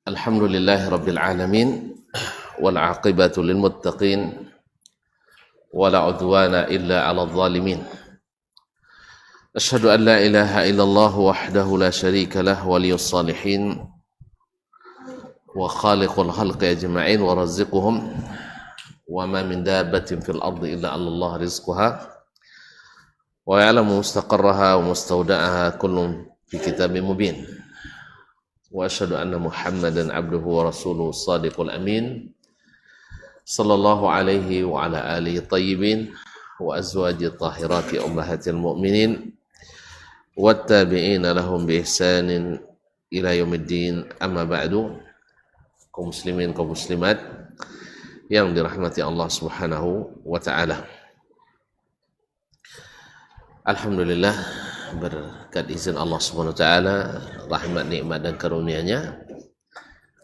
الحمد لله رب العالمين والعاقبة للمتقين ولا عدوان إلا على الظالمين أشهد أن لا إله إلا الله وحده لا شريك له ولي الصالحين وخالق الخلق أجمعين ورزقهم وما من دابة في الأرض إلا على الله رزقها ويعلم مستقرها ومستودعها كل في كتاب مبين وأشهد أن محمدا عبده ورسوله الصادق الأمين صلى الله عليه وعلى آله الطيبين وأزواج الطاهرات أمهات المؤمنين والتابعين لهم بإحسان إلى يوم الدين أما بعد kaum muslimin kaum muslimat yang dirahmati Allah Subhanahu wa taala. Alhamdulillah, berkat izin Allah Subhanahu wa taala, rahmat, nikmat dan karunia-Nya,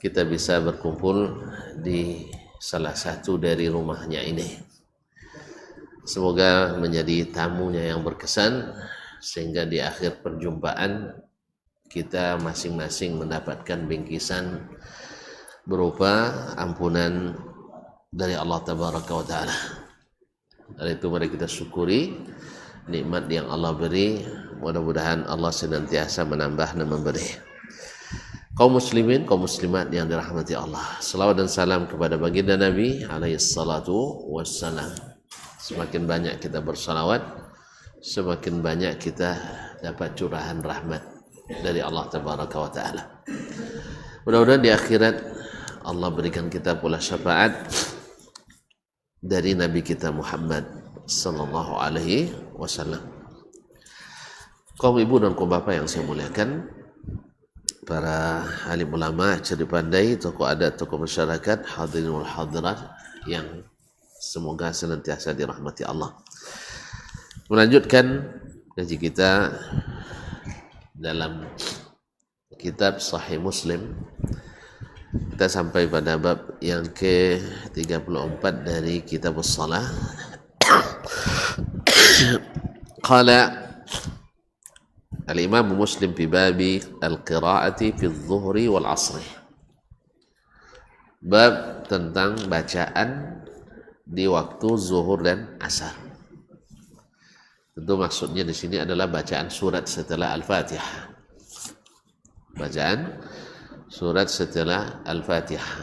kita bisa berkumpul di salah satu dari rumahnya ini. Semoga menjadi tamunya yang berkesan sehingga di akhir perjumpaan kita masing-masing mendapatkan bingkisan berupa ampunan dari Allah Tabaraka wa taala. Dan itu mari kita syukuri nikmat yang Allah beri. Mudah-mudahan Allah senantiasa menambah dan memberi. Kaum muslimin, kaum muslimat yang dirahmati Allah, selawat dan salam kepada baginda Nabi alaihi salatu wassalam. Semakin banyak kita bersalawat, semakin banyak kita dapat curahan rahmat dari Allah Tabaraka wa taala. Mudah-mudahan di akhirat Allah berikan kita pula syafaat dari Nabi kita Muhammad sallallahu alaihi wasallam. Kaum ibu dan kaum bapak yang saya muliakan, para alim ulama, cerdik pandai, tokoh adat, tokoh masyarakat, hadirin wal hadirat yang semoga senantiasa dirahmati Allah. Melanjutkan kaji kita dalam kitab Sahih Muslim. Kita sampai pada bab yang ke-34 dari kitab As-Salah. Qala Al-Imam Muslim fi babi al-qira'ati fi adh-dhuhri wal 'asri. Bab tentang bacaan di waktu zuhur dan asar. Tentu maksudnya di sini adalah bacaan surat setelah Al-Fatihah. Bacaan surat setelah Al-Fatihah.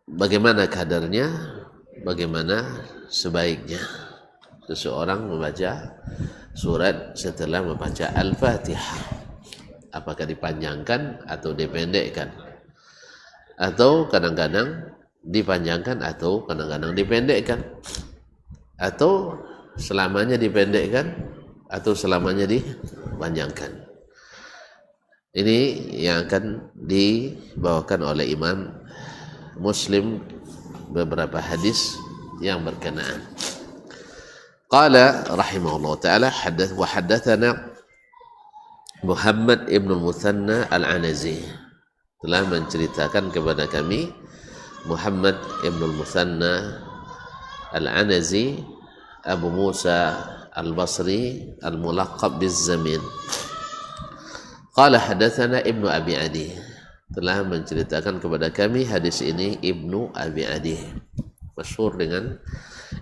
Bagaimana kadarnya, bagaimana sebaiknya seseorang membaca surat setelah membaca Al-Fatihah? Apakah dipanjangkan atau dipendekkan? Atau kadang-kadang dipanjangkan atau kadang-kadang dipendekkan? Atau selamanya dipendekkan atau selamanya dipanjangkan? Ini yang akan dibawakan oleh Imam Muslim beberapa hadis yang berkenaan. Qala rahimahullah ta'ala haddatsana Muhammad ibn al-Muthanna al-Anazi, telah menceritakan kepada kami Muhammad ibn al-Muthanna al-Anazi Abu Musa al-Basri al-mulaqab biz-Zamin. Qala hadatsana Ibnu Abi Adi, telah menceritakan kepada kami hadis ini Ibnu Abi Adi, masyhur dengan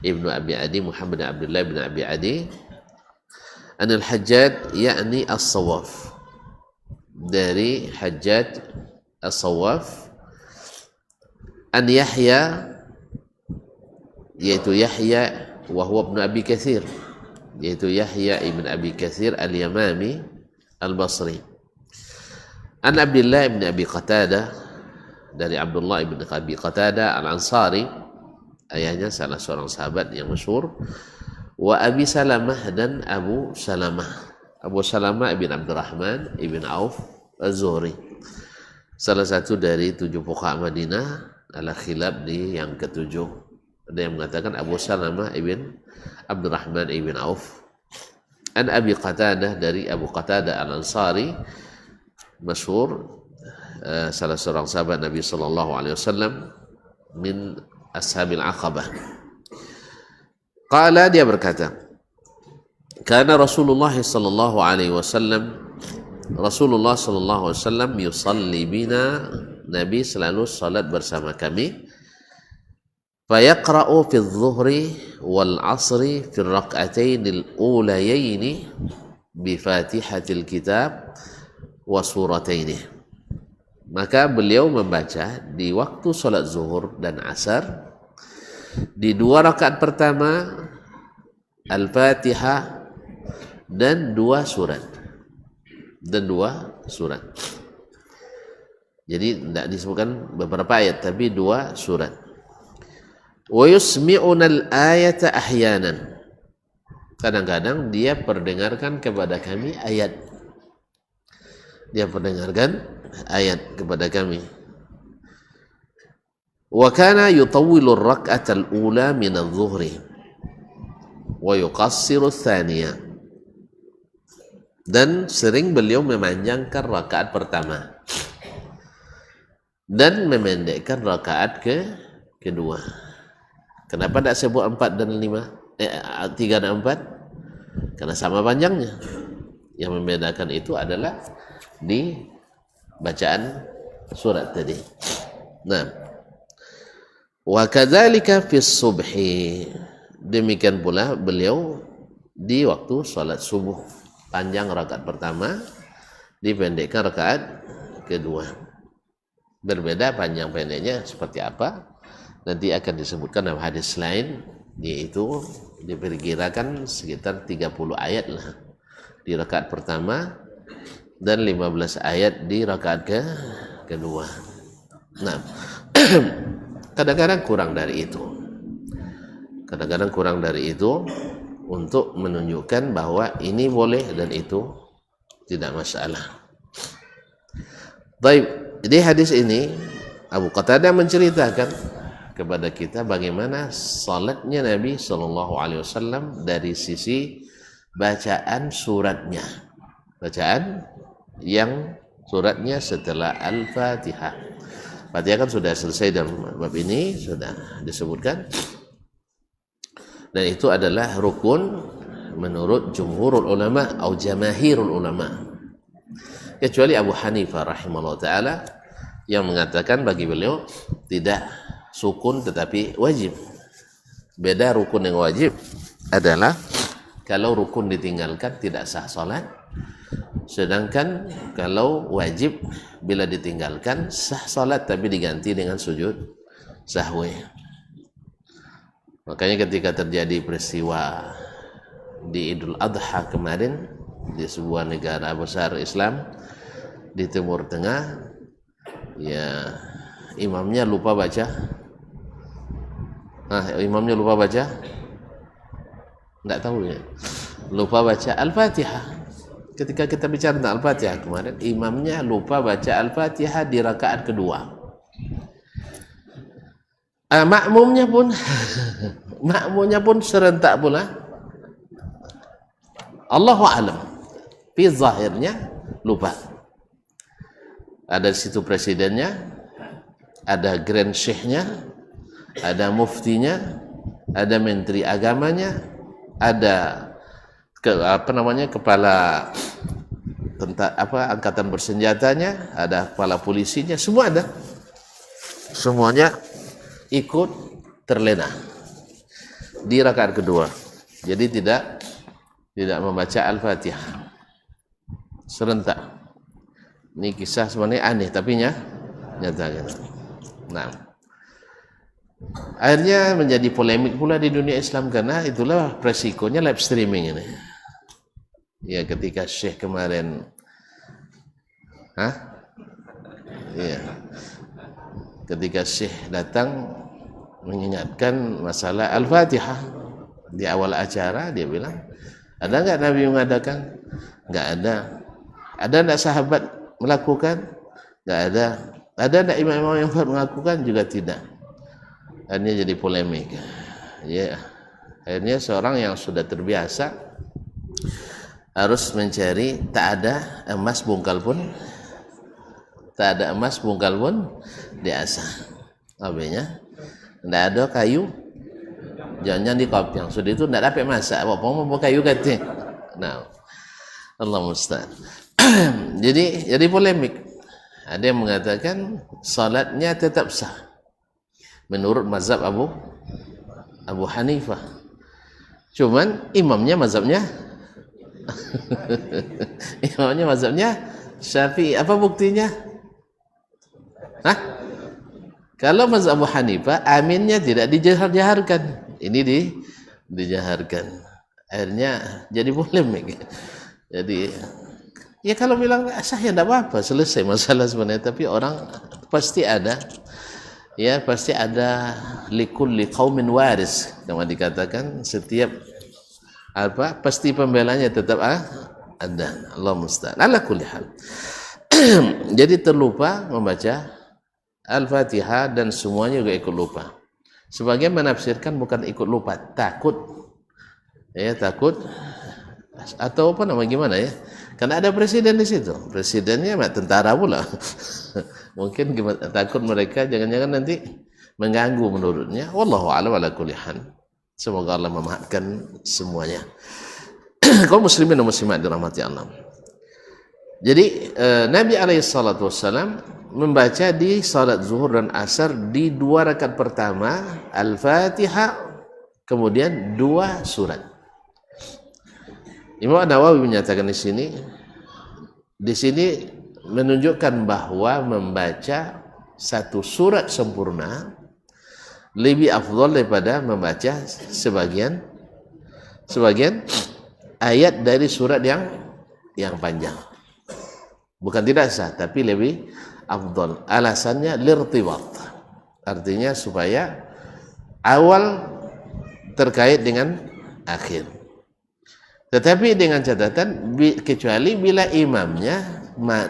Ibnu Abi Adi, Muhammad bin Abdullah bin Abi Adi, an al-Hajjaj yakni as-Sawaf, dari Hajjaj as-Sawaf, an Yahya, yaitu Yahya wa huwa ibn Abi Katsir, yaitu Yahya ibn Abi Katsir al-Yamami al-Basri, an Abdullah ibn Abi Qatadah, dari Abdullah ibn Abi Qatadah al-Ansari, ayahnya salah seorang sahabat yang masyhur, wa Abi Salamah, dan Abu Salamah. Abu Salamah ibn Abdurrahman ibn Auf az-Zuhri, salah satu dari 7 fuqaha Madinah, ala khilaf di yang ke-7. Ada yang mengatakan Abu Salamah ibn Abdurrahman ibn Auf. An Abi Qatadah, dari Abu Qatadah al-Ansari, masyhur, salah seorang sahabat Nabi sallallahu alaihi wasallam, min ashabil aqabah. Qala, dia berkata, kana Rasulullah sallallahu alaihi wasallam Rasulullah sallallahu alaihi wasallam yusalli bina, Nabi selalu salat bersama kami. Fayaqra'u fi adh-dhuhri wal 'asri fi ar-rak'atayn al-ulayayn bi Fatihatil Kitab wa suratayn. Maka beliau membaca di waktu salat zuhur dan asar di 2 rakaat pertama Al-Fatihah dan 2 surat. Jadi tidak disebutkan beberapa ayat, tapi 2 surat. Wa yusmi'una al-ayata ahyanan. Kadang-kadang dia perdengarkan kepada kami ayat. Dia perdengarkan ayat kepada kami. Wa kana yutawwilu ar-rak'ata al-ula min adh-dhuhri wa yuqassiru ats-tsaniyah. Dan sering beliau memanjangkan rakaat pertama dan memendekkan rakaat kedua. Kenapa tidak sebut 4 dan 3 dan 4? Karena sama panjangnya. Yang membedakan itu adalah di bacaan surat tadi. Nah, wa kadzalika fi subhi. Demikian pula beliau di waktu salat subuh, panjang rakaat pertama, dipendekkan rakaat kedua. Berbeda panjang pendeknya seperti apa nanti akan disebutkan dalam hadis lain, yaitu diperkirakan sekitar 30 ayat lah di rakaat pertama dan 15 ayat di rakaat kedua. Nah, kadang-kadang kurang dari itu. Kadang-kadang kurang dari itu untuk menunjukkan bahwa ini boleh dan itu tidak masalah. Baik, di hadis ini Abu Qatadah menceritakan kepada kita bagaimana salatnya Nabi Shallallahu Alaihi Wasallam dari sisi bacaan suratnya, bacaan yang suratnya setelah Al-Fatihah. Fatihah kan sudah selesai dalam bab ini, sudah disebutkan, dan itu adalah rukun menurut jumhurul ulama atau jamaahirul ulama, kecuali Abu Hanifah rahimahullah ta'ala yang mengatakan bagi beliau tidak sukun tetapi wajib. Beda rukun yang wajib adalah kalau rukun ditinggalkan tidak sah salat, sedangkan kalau wajib bila ditinggalkan sah salat tapi diganti dengan sujud sahwi. Makanya ketika terjadi peristiwa di Idul Adha kemarin di sebuah negara besar Islam di Timur Tengah, ya imamnya lupa baca. Imamnya lupa baca? Tidak tahu ya. Lupa baca Al-Fatihah. Ketika kita bicara tentang Al-Fatihah kemarin, imamnya lupa baca Al-Fatihah di rakaat kedua. Makmumnya pun serentak pula. Allahu a'lam. Fi zahirnya lupa. Ada di situ presidennya, ada grand syekhnya, ada muftinya, ada menteri agamanya, ada kepala angkatan bersenjatanya, ada kepala polisinya, semua ada. Semuanya ikut terlena di rakaat kedua. Jadi tidak membaca Al-Fatihah serentak. Ini kisah sebenarnya aneh tapi nyata. Nah, akhirnya menjadi polemik pula di dunia Islam karena itulah resikonya live streaming ini. Ya, ketika Syekh kemarin ketika Syekh datang mengingatkan masalah Al-Fatihah di awal acara, dia bilang, ada enggak Nabi mengadakan? Enggak ada. Ada enggak sahabat melakukan? Enggak ada. Ada enggak imam-imam yang melakukan? Juga tidak. Akhirnya jadi polemik. Ya, akhirnya seorang yang sudah terbiasa harus mencari, tak ada emas bungkal pun diasah. Artinya tidak ada kayu, jangan di kopyang. Sudah itu tidak dapat masak. Apa mau kayu kata? Nah, Allah musta'an. Jadi polemik. Ada yang mengatakan salatnya tetap sah menurut mazhab Abu Hanifah. Cuman imamnya mazhabnya imamnya mazhabnya Syafi'i. Apa buktinya? Hah? Kalau mazhab Abu Hanifah aminnya tidak dijaharkan. Ini dijaharkan. Akhirnya jadi polemik. Jadi ya kalau bilang sah ya tidak apa-apa, selesai masalah sebenarnya. Tapi orang pasti ada, ya pasti ada likulli qaumin waris, yang dikatakan setiap apa pasti pembelanya tetap ada. Allah musta'an. Ala kulli hal. Jadi terlupa membaca Al-Fatihah dan semuanya juga ikut lupa. Sebagian menafsirkan bukan ikut lupa, takut. Ya, takut atau apa nama gimana ya? Karena ada presiden di situ. Presidennya tentara pula. Mungkin takut mereka jangan-jangan nanti mengganggu menurutnya. Wallahu a'lam ala kulli hal. Semoga Allah memaafkan semuanya. Kaum muslimin dan muslimat dirahmati Allah. Jadi Nabi alaihi salatu wassalam membaca di salat zuhur dan asar di 2 rakaat pertama Al-Fatihah, kemudian 2 surat. Imam Nawawi menyatakan di sini menunjukkan bahwa membaca 1 surat sempurna lebih afdal daripada membaca sebagian ayat dari surat yang panjang. Bukan tidak sah, tapi lebih afdal. Alasannya lirtibat. Artinya supaya awal terkait dengan akhir. Tetapi dengan catatan kecuali bila imamnya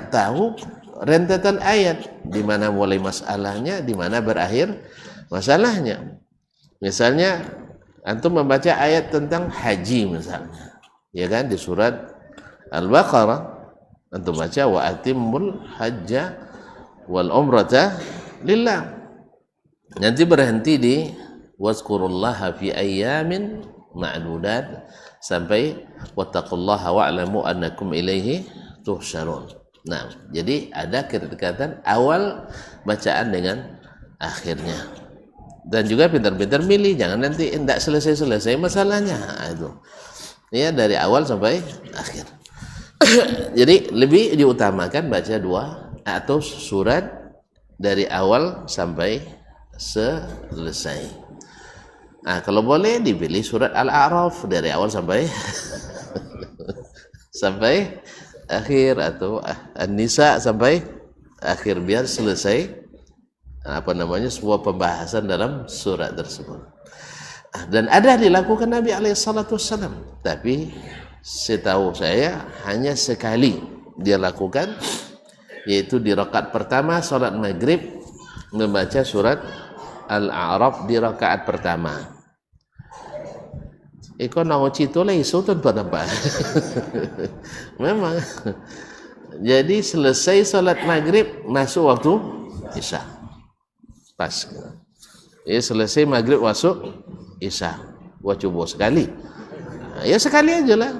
tahu rentetan ayat di mana mulai masalahnya, di mana berakhir masalahnya. Misalnya antum membaca ayat tentang haji misalnya, ya kan, di surat Al-Baqarah antum baca wa atimmul hajja wal umrata lillah. Nanti berhenti di wazkurullaha fi ayyamin ma'dudat sampai wattaqullaha wa'lamu annakum ilaihi tuhsyarun. Nah, jadi ada kedekatan awal bacaan dengan akhirnya. Dan juga pintar-pintar milih, jangan nanti tidak selesai-selesai masalahnya. Itu. Ya, dari awal sampai akhir. Jadi lebih diutamakan baca 2 atau surat dari awal sampai selesai. Nah, kalau boleh dipilih surat Al-A'raf dari awal sampai sampai akhir, atau An-Nisa sampai akhir, biar selesai sebuah pembahasan dalam surat tersebut. Dan ada dilakukan Nabi alaihissalam, tapi setahu saya hanya sekali dia lakukan, yaitu di rakaat pertama salat maghrib membaca surat Al-A'raf di rakaat pertama. Iko nang cito lah isutun pada apa? Memang. Jadi selesai salat maghrib masuk waktu isya. Pas. Ya, selesai maghrib masuk isya. Wah, coba sekali. Ya sekali aja lah.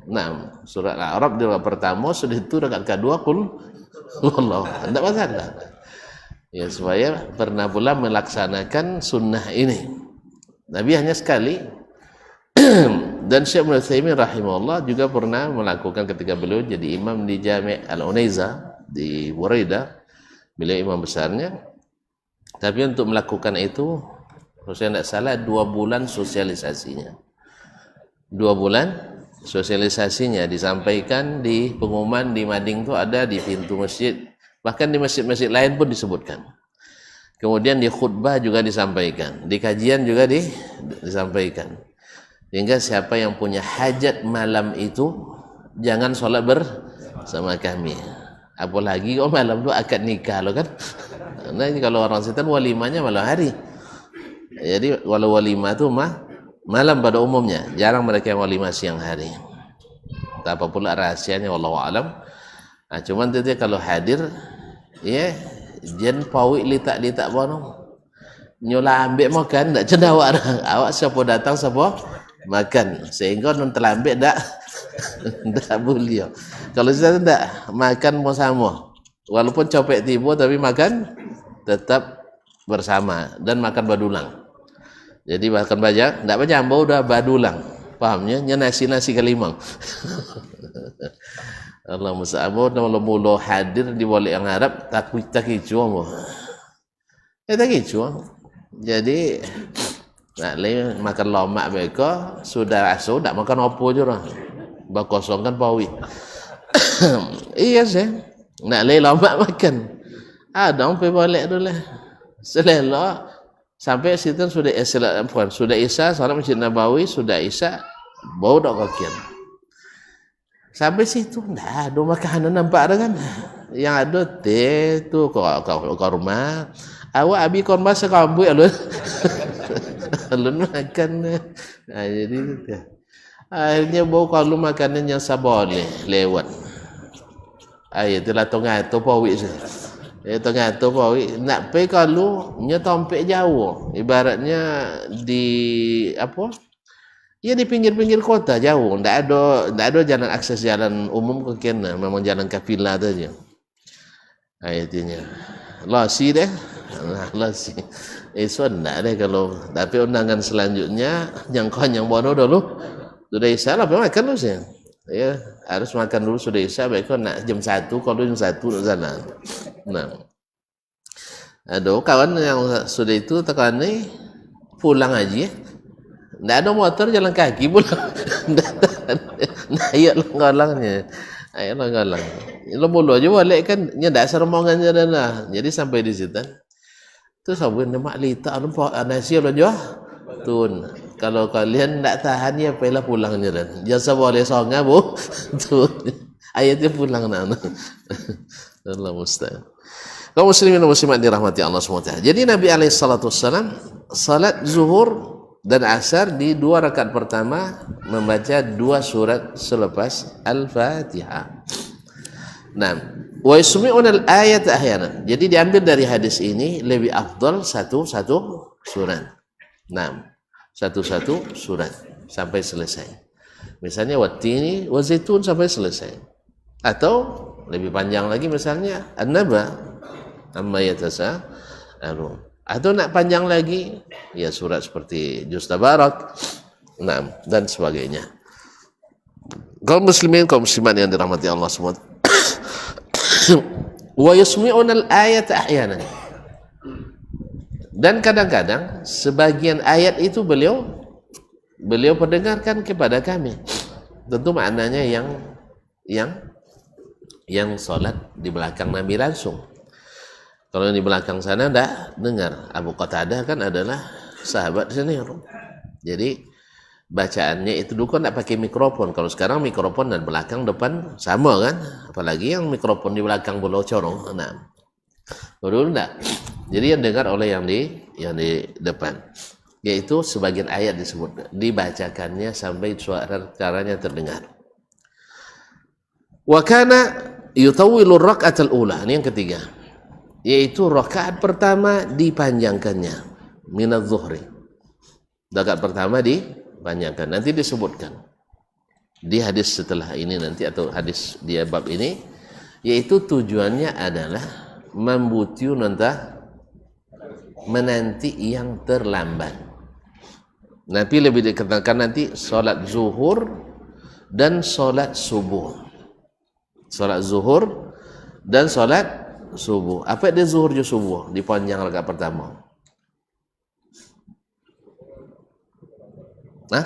Nah, surat Al-A'raf di rakaat pertama, sudah itu rakaat kedua qul wallahu. Tidak masalah. Ya, supaya pernah pula melaksanakan sunnah ini. Nabi hanya sekali. Dan Syekh Ibnu Utsaimin rahimahullah juga pernah melakukan ketika beliau jadi imam di Jami' Al-Unaiza di Buraidah, beliau imam besarnya. Tapi untuk melakukan itu, kalau saya tidak salah 2 bulan sosialisasinya. 2 bulan sosialisasinya disampaikan di pengumuman di Mading itu ada di pintu masjid, bahkan di masjid-masjid lain pun disebutkan. Kemudian di khutbah juga disampaikan, di kajian juga disampaikan. Sehingga siapa yang punya hajat malam itu jangan sholat bersama kami. Apalagi kalau malam itu akad nikah loh kan. Nah, kalau orang setan walimanya malam hari. Jadi walau walimah itu malam pada umumnya, jarang mereka yang walimah siang hari. Tak apa pula rahasianya, wallahu alam. Nah, cuman itu kalau hadir, ya jen pawi litak-litak bono. Nyola ambek makan ndak cendawa awak siapa datang siapa makan, sehingga non terlambat dak Tak boleh. Kalau kita tidak makan mau sama. Walaupun copet tiba tapi makan tetap bersama dan makan badulang. Jadi makan banyak, tidak banyak bau dah badulang. Pahamnya? Nya nasi kalimang. Allah musa'abud nama mula hadir di wali yang Arab tak kicu mo. Tak kicu. Jadi nak le makan lomak mereka sudah rasa tak makan apa je lah. Berkosongkan pawi. Iya sih. Nak le lomak makan. Ada sampai balik dulu lah. Selelok sampai situ sudah sudah Isya salat Masjid Nabawi, sudah Isya bau dak kakian. Sampai situ dah ada makanan nampak dah kan. Yang ada teh tu kau rumah. Awak abi kon masa kambu alun. Alun makan. Nah, jadi tu. Akhirnya bau kalau makanan yang saboleh lewat. Ai itulah tengah tu pawi je. Tengah tu pawi nak pi kalau nya tompek jauh. Ibaratnya di apa? Ya di pinggir-pinggir kota jauh, tidak ada jalan akses jalan umum ke kena, memang jalan kafilah saja. Ayatnya, lasi deh, lasi. So tidak deh kalau, tapi undangan selanjutnya yang bono dulu sudah Isya lah, makan dulu sih. Ya harus makan dulu sudah Isya, baik nak jam 1, kalau jam 1 nak sana. Nah, ada kawan yang sudah itu tekan ni pulang aja. Tak ada motor jalan kaki pula. Nah, ayat langgalangnya. Ayat langgalang. Lo mulu aja balik kan, nya dak serombongan je dah. Jadi sampai di situ. Tu sabun mak lita nampak nasi lo jo. Tun. Kalau kalian tak tahan ya pelah pulang je dan. Jangan boleh songa bu. Tun. Ayatnya pulang nak. Allah musta'an. Kaum muslimin dan muslimat dirahmati Allah SWT. Jadi Nabi alaihi salatu wassalam salat zuhur dan asar di 2 rakaat pertama membaca 2 surat selepas Al-Fatihah. Nah, wa yusmi'una al-ayat ahyanan. Jadi diambil dari hadis ini lebih afdal satu surat. Nah, satu surat sampai selesai. Misalnya wattini wa zaitun sampai selesai. Atau lebih panjang lagi misalnya An-Naba amma yatasaalun. Atau nak panjang lagi, ya surat seperti Juz Tabarak, nah, dan sebagainya. Kaum muslimin, kaum muslimat yang dirahmati Allah SWT. Wa yusmi'una al-ayat ahyanan. Dan kadang-kadang sebagian ayat itu beliau perdengarkan kepada kami. Tentu maknanya yang solat di belakang Nabi langsung. Kalau di belakang sana tidak dengar. Abu Qatadah kan adalah sahabat senior. Jadi bacaannya itu dulu kan tidak pakai mikrofon. Kalau sekarang mikrofon dan belakang depan sama kan. Apalagi yang mikrofon di belakang bola corong. Nah, dulu tidak. Jadi yang dengar oleh yang di depan. Yaitu sebagian ayat disebut. Dibacakannya sampai suaranya terdengar. Wa kana yutawwilu rak'atal ula. Ini yang ketiga. Yaitu rakaat pertama dipanjangkannya minadz zuhri. Rakaat pertama dipanjangkan. Nanti disebutkan di hadis setelah ini nanti atau hadis di bab ini, yaitu tujuannya adalah membutiu menanti yang terlambat. Nanti lebih dikatakan nanti solat zuhur dan solat subuh. Solat zuhur dan solat subuh. Apa dia zuhur je subuh dipanjang rakaat pertama? Nah,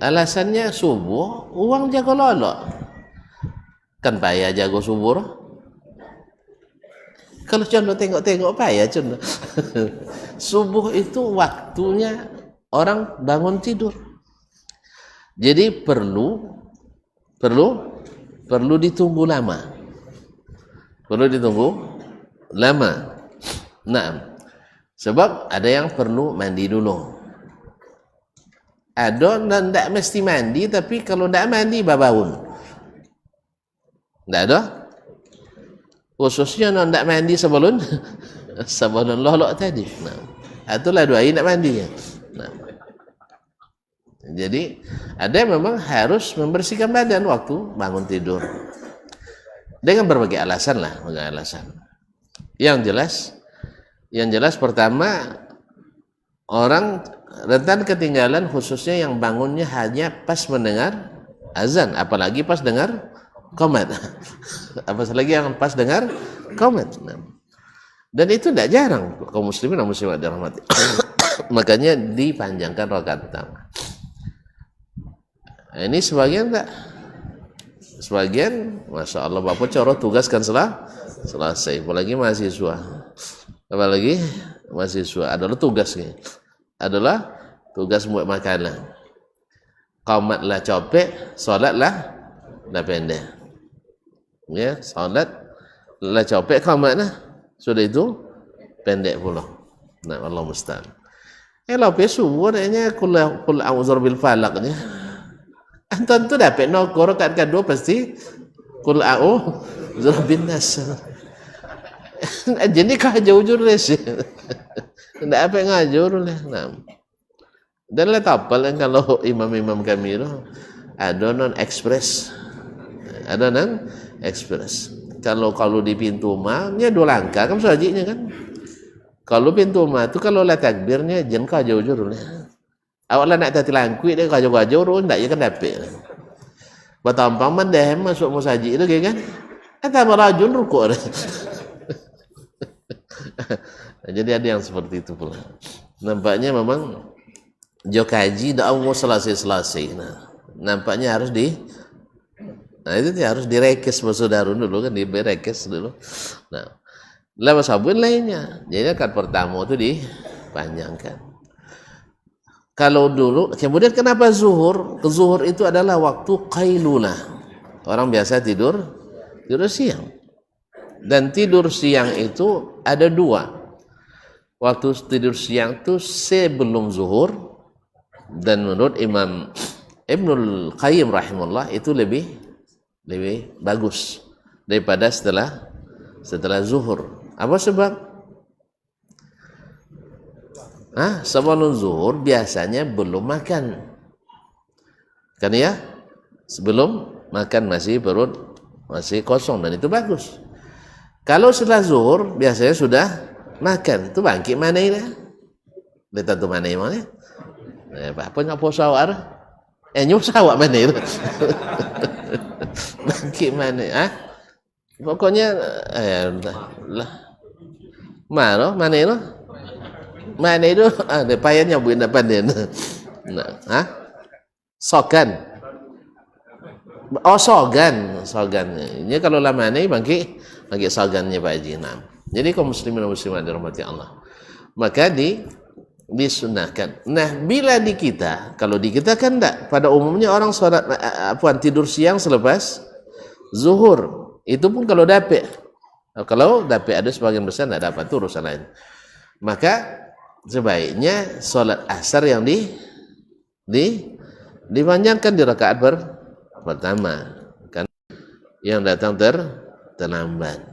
alasannya subuh uang jaga lolok. Kan payah jaga subuh. Kalau contoh tengok payah contoh. Subuh itu waktunya orang bangun tidur. Jadi perlu ditunggu lama. Perlu ditunggu lama. Nah, sebab ada yang perlu mandi dulu. Ada dan tidak mesti mandi, tapi kalau tidak mandi babaun. Tidak ada. Khususnya tidak mandi sebelum lolok tadi. Nah, itulah dua ini nak mandi. Nah, Jadi ada yang memang harus membersihkan badan waktu bangun tidur dengan berbagai alasan lah, berbagai alasan. Yang jelas pertama, orang rentan ketinggalan khususnya yang bangunnya hanya pas mendengar azan, apalagi pas dengar qomat. Apalagi yang pas dengar qomat. Dan itu tidak jarang kaum muslimin dan muslimat dirahmati. Makanya dipanjangkan rakaat pertama. Ini sebagian enggak? Sebagian, masya Allah, bapak coro tugaskan selesai. Apalagi mahasiswa adalah tugasnya. Adalah tugas buat makanan. Qomat lah copek, solat lah pendek. Ya, solat lah copek, qomat lah. Sudah itu pendek pula. Nah, Allah musta'an. Lape subuh adanya kul a'udzu bil falaq nya. Anton tu dapat nokor rakaat kedua pasti kul a'udzu bin nas. Jadi kah jauh-jauh les. Ndak apa ngajur lah. Nah. Dan lah tapal kalau imam-imam kami itu ada non express. Kalau di pintu mah nya 2 langkah kan sajinya kan. Kalau pintu mah tu kalau lah takbirnya jen kah jauh-jauh lah. Awak lah nak tati langkui dia kah jauh-jauh ndak ya kan dapat. Batampang mandeh masuk musajid itu kan. Ata marajun rukuk. Jadi ada yang seperti itu pula. Nampaknya memang jokaji dak mau selesai. Nah, nampaknya harus itu harus direkes saudara dulu kan, direkes dulu. Nah, lama sabun lainnya. Jadi rakaat pertama itu dipanjangkan. Kalau dulu, kemudian kenapa zuhur? Zuhur itu adalah waktu qailulah. Orang biasa tidur siang. Dan tidur siang itu ada 2. Waktu tidur siang itu sebelum zuhur, dan menurut Imam Ibnul Qayyim rahimahullah itu lebih bagus daripada setelah zuhur. Apa sebab? Sebelum zuhur biasanya belum makan. Kan ya? Sebelum makan perut masih kosong, dan itu bagus. Kalau setelah zuhur biasanya sudah makan. Itu bangkit mana ini? Lihat tu mana ini? Apa nak puasa awak? Nyusa awak mana itu? Bangkit mana? Pokoknya mana itu? Mana itu? Ada payahnya buat apa dia? Sogan. Sogan. Ini kalau lama ini bangkit sogannya Pak Haji. Jadi kaum muslimin dan muslimat dirahmati Allah, maka disunahkan. Nah, bila kalau di kita kan enggak, pada umumnya orang sholat tidur siang selepas zuhur. Itu pun kalau dapat. Kalau dapat ada sebagian besar enggak dapat, itu urusan lain. Maka sebaiknya sholat asar yang dipanjangkan di rakaat pertama, kan yang datang terlambat.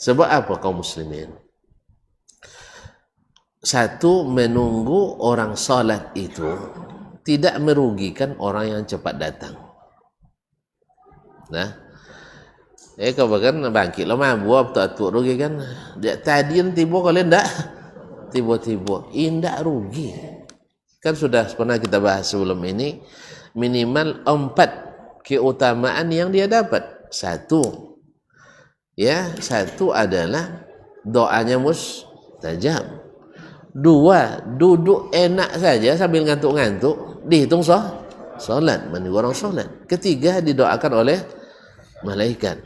Sebab apa kaum muslimin? Satu, menunggu orang salat itu tidak merugikan orang yang cepat datang. Nah, kau bahkan bangkit lama buat tak rugi kan? Dia tadi tiba kalian ndak tiba-tiba indak rugi. Kan sudah pernah kita bahas sebelum ini, minimal 4 keutamaan yang dia dapat. Satu adalah doanya mustajab. 2, duduk enak saja sambil ngantuk-ngantuk dihitung solat, menunggu orang solat. 3, didoakan oleh malaikat.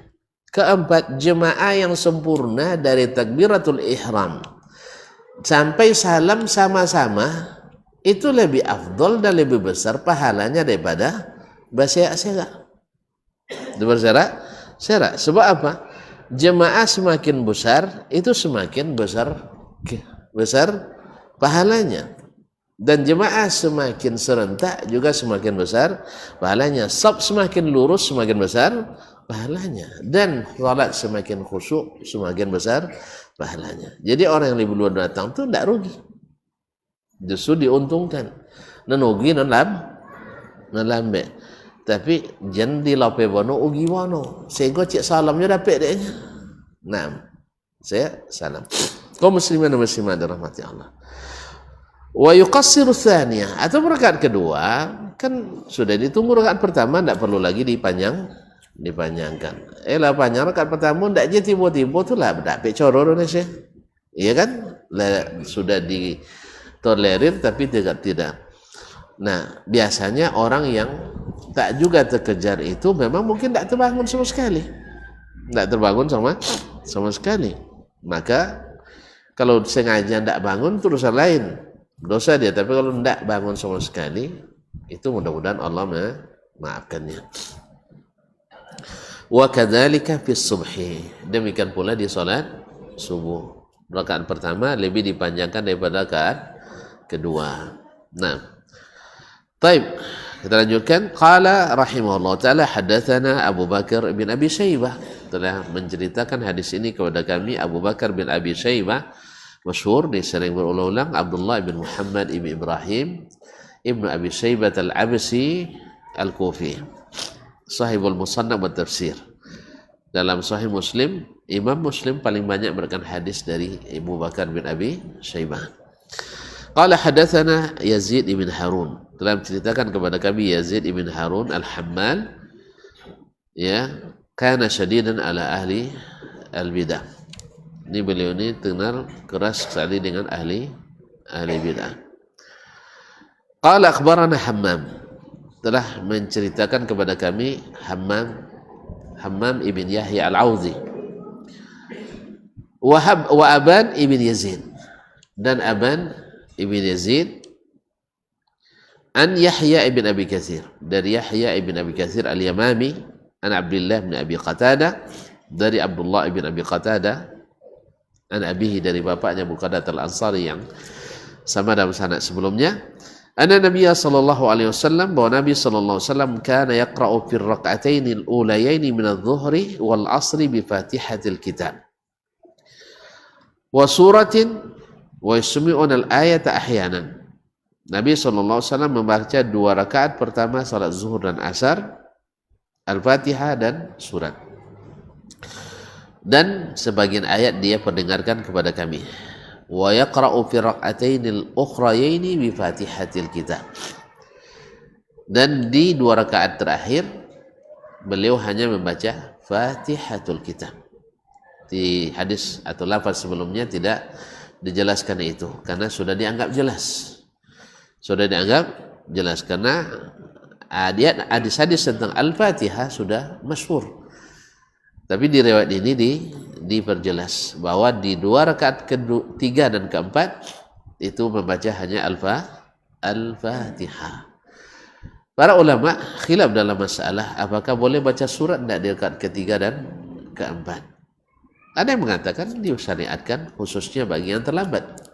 4, jemaah yang sempurna dari takbiratul ihram sampai salam sama-sama itu lebih afdol dan lebih besar pahalanya daripada berserak-serak. Sebab apa? Jemaah semakin besar itu semakin besar pahalanya, dan jemaah semakin serentak juga semakin besar pahalanya. Saf semakin lurus semakin besar pahalanya, dan salat semakin khusyuk semakin besar pahalanya. Jadi orang yang lebih dulu datang tu tidak rugi, justru diuntungkan. Dan rugi non Ngelambe. Tapi jan di lope bono ugi bono. Sehingga cik salamnya dapat deh. Nah, saya salam. Kaum muslimin dan muslimat dirahmati Allah. Wa yuqassiru tsaniyah, atau rakaat kedua kan sudah ditunggu rakaat pertama, tidak perlu lagi dipanjangkan. Lah panjang rakaat pertama tidak je tiba-tiba tu lah dapat coror ni sih. Iya kan? Sudah ditolerir tapi tidak. Nah, biasanya orang yang tak juga terkejar itu memang mungkin tidak terbangun sama sekali. Tidak terbangun sama sekali. Maka kalau sengaja tidak bangun itu urusan lain. Dosa dia, tapi kalau tidak bangun sama sekali itu mudah-mudahan Allah memaafkannya. Wa kadzalika fi subhi, demikian pula di salat subuh. Rakaat pertama lebih dipanjangkan daripada rakaat kedua. Nah, baik, kita lanjutkan. Qala rahimahullah taala hadatsana Abu Bakar bin Abi Syaibah, telah menceritakan hadis ini kepada kami Abu Bakar bin Abi Syaibah, masyhur disering berulang-ulang, Abdullah bin Muhammad ibn Ibrahim ibnu Abi Syaibah al-Absi al-Kufi, sahibul musannaf wa tafsir. Dalam Sahih Muslim, Imam Muslim paling banyak berikan hadis dari Abu Bakar bin Abi Syaibah. Qala hadatsana Yazid ibn Harun, telah menceritakan kepada kami Yazid ibn Harun al-Hammal, ya, kana syadidan ala ahli al-bidah. Ini beliau ini terkenal keras sekali dengan ahli bidah. Qala akhbarana Hammam, telah menceritakan kepada kami Hammam ibn Yahya al-Auzi, wa Aban ibn Yazid, dan Aban ibn Yazid, an Yahya ibn Abi Katsir, dari Yahya ibn Abi Katsir al-Yamami, an Abdullah bin Abi Qatadah, dari Abdullah ibn Abi Qatadah, an abihi, dari bapaknya Abu Qatadah al-Ansari yang sama dalam sanad sebelumnya. Anna Nabiy sallallahu alaihi wasallam, bahwa Nabi sallallahu alaihi wasallam kana yaqra'u fi rak'atayn al-ulayayn min adh-dhuhri wal 'ashri bi Fatihatil Kitab wa suratin wa yasmi'una al-ayata ahyanan. Nabi sallallahu alaihi wasallam membaca 2 rakaat pertama salat zuhur dan asar, Al-Fatihah dan surat. Dan sebagian ayat dia perdengarkan kepada kami. Wa yaqra'u fi rak'atainil ukhrayaini bi Fatihatil Kitab. Dan di 2 rakaat terakhir beliau hanya membaca Fatihatul Kitab. Di hadis atau lafaz sebelumnya tidak dijelaskan itu karena sudah dianggap jelas. Sudah dianggap jelas karena hadis-hadis tentang Al-Fatihah sudah masyhur. Tapi di riwayat ini diperjelas bahwa di 2 rakaat ketiga dan keempat itu membaca hanya Al-Fatihah. Para ulama khilaf dalam masalah apakah boleh baca surat tidak di rakaat ketiga dan keempat. Ada yang mengatakan disyariatkan khususnya bagi yang terlambat.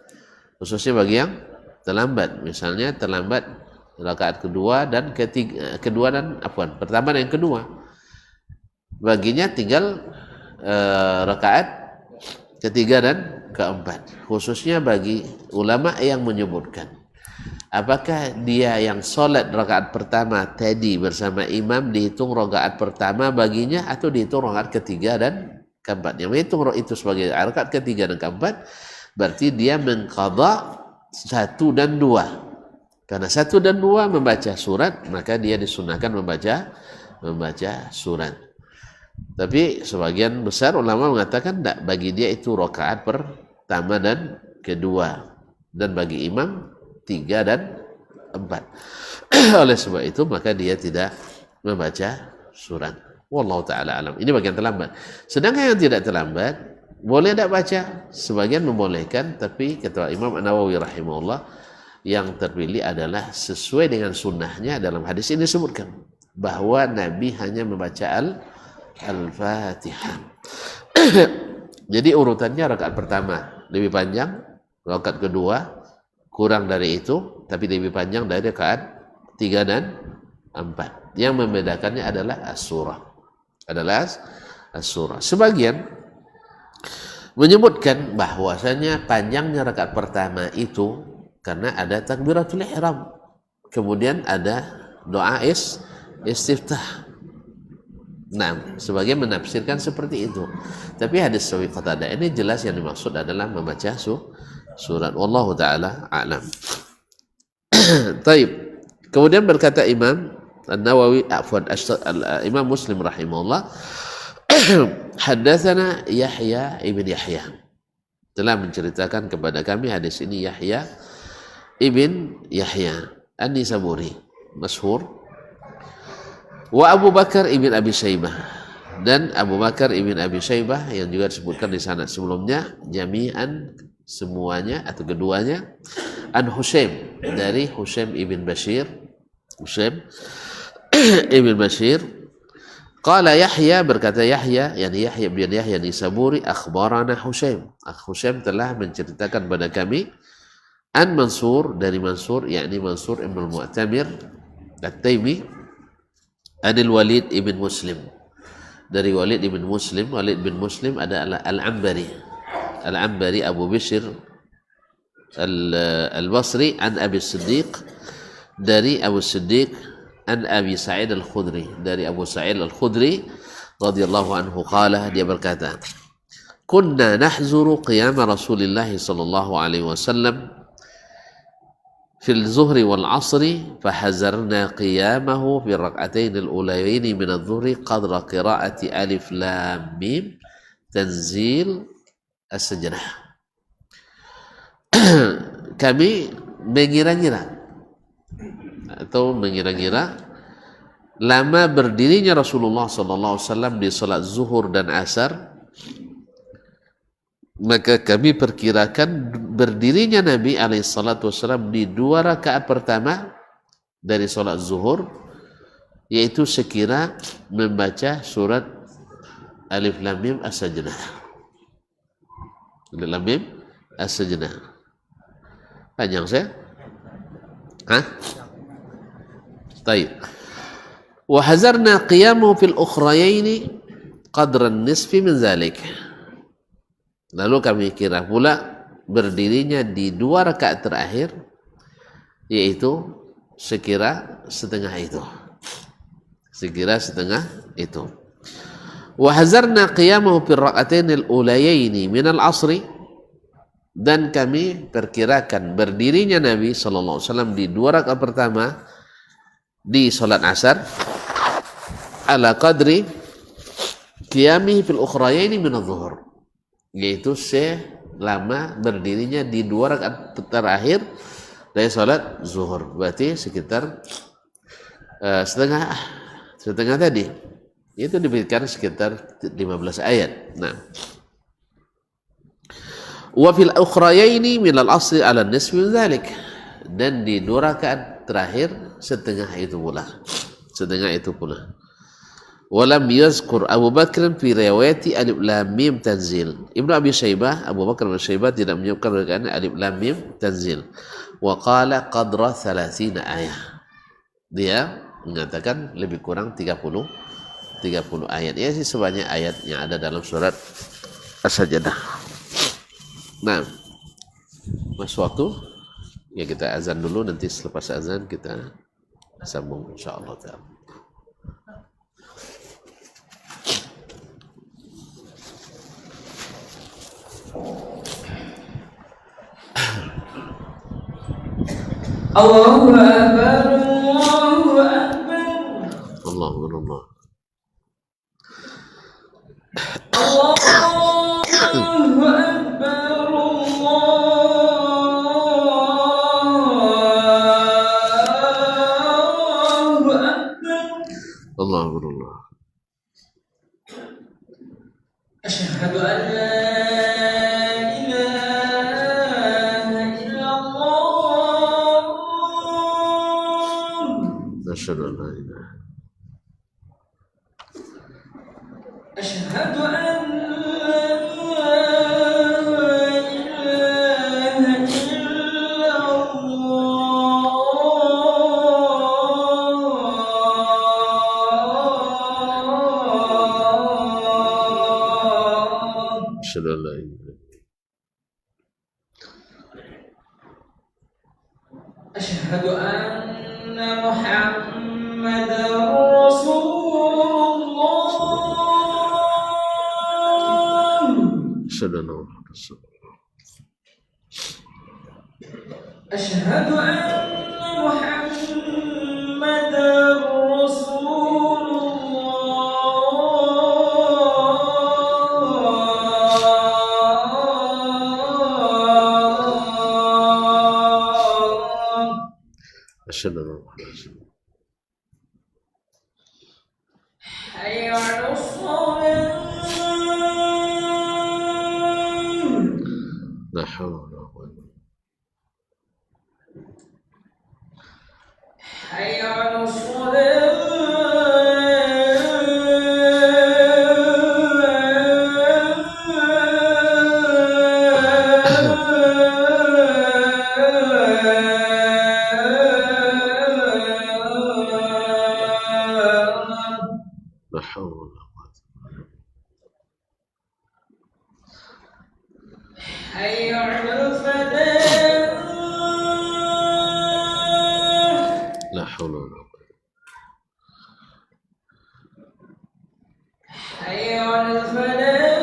Khususnya bagi yang terlambat. Misalnya terlambat rakaat kedua dan pertama dan kedua. Baginya tinggal rakaat ketiga dan keempat. Khususnya bagi ulama yang menyebutkan apakah dia yang solat rakaat pertama tadi bersama imam dihitung rakaat pertama baginya atau dihitung rakaat ketiga dan keempat. Yang menghitung itu sebagai rakaat ketiga dan keempat berarti dia mengqadha 1 dan 2. Karena 1 dan 2 membaca surat, maka dia disunahkan membaca surat. Tapi sebagian besar ulama mengatakan tidak, bagi dia itu rakaat pertama dan kedua, dan bagi imam 3 dan 4. Oleh sebab itu maka dia tidak membaca surat. Wallahu ta'ala alam. Ini bagian terlambat. Sedangkan yang tidak terlambat boleh tidak baca. Sebagian membolehkan, tapi kata Imam An-Nawawi rahimahullah yang terpilih adalah sesuai dengan sunnahnya. Dalam hadis ini disebutkan bahwa Nabi hanya membaca Al-Fatihah. Jadi urutannya rakaat pertama lebih panjang, rakaat kedua kurang dari itu tapi lebih panjang dari rakaat 3 dan 4. Yang membedakannya adalah as-surah. Sebagian menyebutkan bahwasanya panjangnya rakaat pertama itu karena ada takbiratul ihram, kemudian ada doa istiftah. Nah, sebagian menafsirkan seperti itu. Tapi hadis Abi Qatadah ini jelas yang dimaksud adalah membaca surat. Wallahu taala a'lam. Taib. Kemudian berkata Imam An-Nawawi, Imam Muslim rahimahullah, haddatsana Yahya ibn Yahya, telah menceritakan kepada kami hadis ini Yahya ibn Yahya An-Nisaburi, masyhur. Wa Abu Bakar ibn Abi Syaibah, dan Abu Bakar ibn Abi Syaibah yang juga disebutkan di sana sebelumnya, jami'an semuanya atau keduanya, an Husaim, dari Husaim ibn Bashir, Husaim ibn Bashir. Qala Yahya, berkata Yahya, yani Yahya bin Yahya Nisaburi, akhbarana Husaim, Husaim telah menceritakan pada kami, an Mansur, dari Mansur, yakni Mansur ibn al-Mu'tamir At-Taimi, Adil Walid ibn Muslim, dari Walid ibn Muslim. Walid bin Muslim adalah Al-Ambari, Al-Ambari Abu Bishr Al-Basri, an Abi Siddiq, dari Abu Siddiq, an Abi Sa'id Al-Khudri, dari Abu Sa'id Al-Khudri radhiyallahu anhu, qala, dia berkata, kunna nahzuru qiyam Rasulillah sallallahu alaihi wasallam fil zuhri wal asri, fahazarna qiyamahu fi rak'atain al-ulayaini min adh-dhuhri qadra qira'ati alif lam mim tanzil as-sajdah. Kami mengira-ngira lama berdirinya Rasulullah sallallahu alaihi wasallam di salat zuhur dan asar, maka kami perkirakan berdirinya Nabi alaihissalam di 2 rakaat pertama dari sholat zuhur, yaitu sekira membaca surat Alif Lam Mim As-Sajdah. Alif Lam Mim As-Sajdah. Panjang saya? Hah? Taib. Wa hazarna qiyamu fil ukhrayaini qadra nisfi min zalik. Lalu kami kira pula berdirinya di 2 rakaat terakhir, yaitu sekira setengah itu. Sekira setengah itu. Wa hazarna qiyamahu fi rak'atain al-ulayaini min al-'asri, dan kami perkirakan berdirinya Nabi sallallahu alaihi wasallam di 2 rakaat pertama di salat asar, ala qadri qiyamihi fil ukhrayaini min adh-dhuhr, yaitu selama berdirinya di 2 rakaat terakhir dari salat zuhur, berarti sekitar setengah tadi, itu diberikan sekitar 15 ayat. Nah, wa fil ukhrayaini min al-asri ala nisfi min dzalik, dan di 2 rakaat terakhir setengah itu pula. Walam yazkur Abu Bakr fi riwayati Alif Lam Mim tanzil. Ibnu Abi Syaibah, Abu Bakar bin Syaibah tidak menyebutkan riwayat Alif Lam Mim tanzil. Wa qala qadra 30 ayat. Dia mengatakan lebih kurang 30 ayat. Ya sih sebanyak ayat yang ada dalam surat As-Sajdah. Nah, mas waktu ya kita azan dulu, nanti selepas azan kita sambung insyaallah taala. Allahu Akbar, Allahu Akbar, Allahu Akbar. Allahu Akbar, Allahu Akbar. Asyhadu an la Asyhadu an la ilaha أشهد أن لا إله إلا الله أشهد أن لا إله أشهد أن محمدا أشهد أن محمدا رسول الله أشهد أن محمدا رسول الله. حي على الصلاة لا حول ولا قوة إلا بالله. حي على الصلاة لا حول ولا قوة. حي على الفلاح لا حول ولا قوة. حي على الفلاح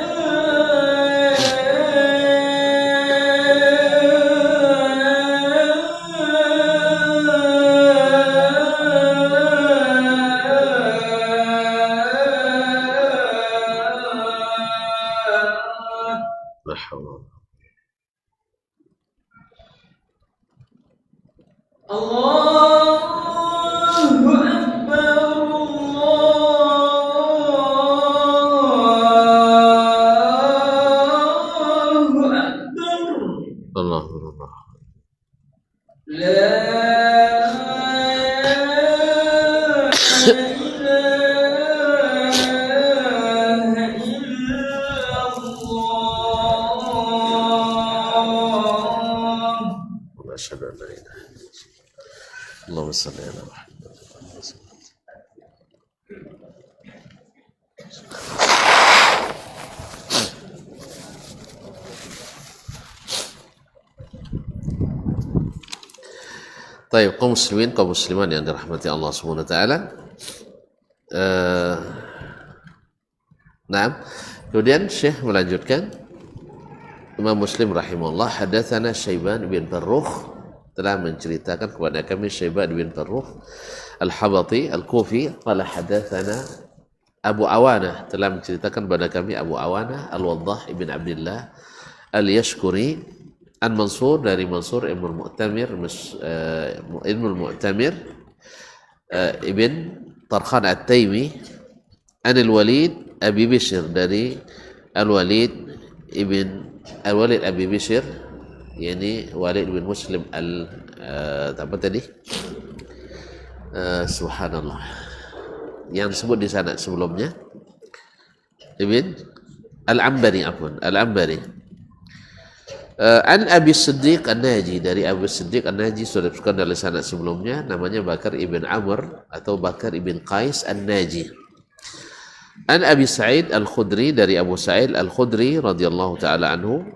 لا حول ولا قوة. الله أكبر الله أكبر الله الله. لا إله إلا الله وأشهد أن لا إله إلا الله. اللهم صل على محمد. Baik, kaum muslimin, kaum muslimat yang dirahmati Allah Subhanahu wa taala. Nah, kemudian Syekh melanjutkan, Imam Muslim rahimahullah, hadatsana Syaiban bin Farrukh, telah menceritakan kepada kami Syaiban bin Farrukh Al-Habati Al-Kufi, qala hadatsana Abu Awanah, telah menceritakan kepada kami Abu Awanah Al-Waddah ibn Abdullah Al-Yashkuri an Mansur, dari Mansur Ibn Mu'tamir Ibn Tarkhan At-Taimi an Al-Walid Abi Bishr, dari Al-Walid Abi Bishr, yakni Walid bin Muslim apa tadi? Subhanallah, yang disebut di sana sebelumnya Ibn Al-Ambari, Al-Ambari. An Abi Siddiq An-Naji, dari Abu Siddiq An-Naji, sudah disebutkan dalam sanad sebelumnya, namanya Bakar ibn Amr atau Bakar ibn Qais An-Naji. An Abi Sa'id Al-Khudri, dari Abu Sa'id Al-Khudri radhiyallahu taala anhu,